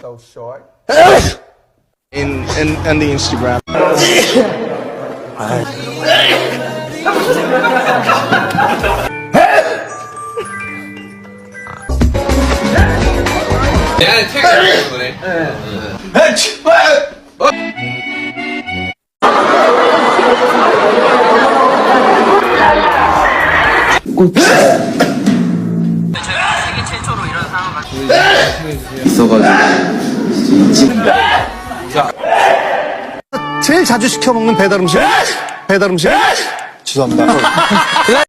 So short. In the Instagram. 내가 태그 거네. 세계 최초로 이런 상황을 제일 자주 시켜 먹는 배달 음식. 죄송합니다.